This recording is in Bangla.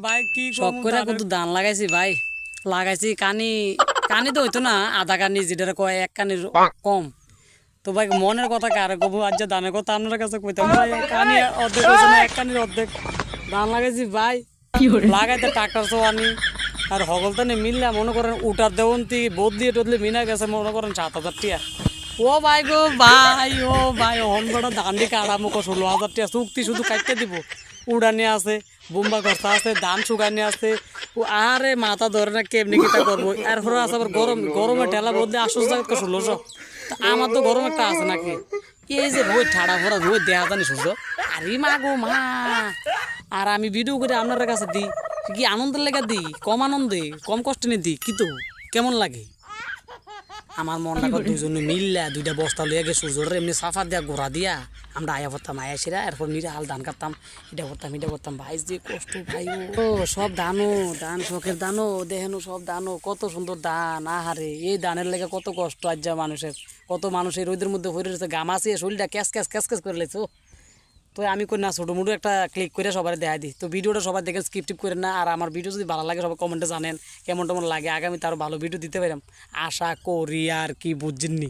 ভাই কি শখ করে কিন্তু ধান লাগাইছি ভাই, লাগাইছি কানি কানি তো হইতো না, আধা কানি যেটা কয় এক কানির কম। তো ভাই মনের কথা কার কব, আজ যে ধানের কথা আপনার কাছে কইতাম ভাই, কানি অর্ধেক হয়েছে না, এক কানির অর্ধেক ধান লাগাইছি ভাই। লাগাইতে ট্রাক্টর চোয়ানি আর হগলতা নিয়ে মিললা মনে করেন উটার দেওয়ন্তি বোধ দিয়ে টদলে মিনা গেছে মনে করেন 7,000 টিয়া। ও ভাই গো ভাই, ও ভাই হন বড় ধান দিয়ে কাটা মুখ 16,000 টিয়া চুক্তি শুধু কাটতে দিব। উড়ানি আছে, বোম্বা খরচা আছে, ধান শুকানি আছে, ও আরে মাথা ধরে না কেমনি কিটা করবো। এরপরে আছে আবার গরমে ঠেলা বদলে 800 1600। আমার তো গরম একটা আছে নাকি, এই যে রোদ ঠাড়া ভরা রোদ দেখা জানি সূর্য, আরে মা গো মা। আর আমি ভিডিও করে আপনার কাছে দিই কি আনন্দের লেগে দিই, কম আনন্দে কম কষ্ট নিয়ে দিই, কিন্তু কেমন লাগে আমার মনটা করে দুজনে মিললা দুইটা বস্তা লইয়া গে সূর্যরে এমনি সাফা দিয়া গোড়া দিয়া আমরা আয়া পড়তাম, আয়া সেরা এরপর নিরে হাল ধান কাটতাম, এটা করতাম ভাই যে কষ্ট ভাই। ও সব ধানও ধান শখের ধানও দেখেন, সব ধানও কত সুন্দর ধান, আহারে এই ধানের লেগে কত কষ্ট আজ যা মানুষের, কত মানুষের রোদের মধ্যে ভরে রয়েছে, গামাছিয়ে শরীরটা ক্যাস ক্যাস ক্যাস ক্যাস করে লেছো। তো আমি কই না ছোটো মোটো একটা ক্লিক করে সবাই দেখা দিই। তো ভিডিওটা সবাই দেখে স্কিপ টিপ করেন না। আর আমার ভিডিও যদি ভালো লাগে সবাই কমেন্টে জানেন কেমন টেমন লাগে, আগামী তারও ভালো ভিডিও দিতে পারলাম আশা করি, আর কি বুঝছেননি।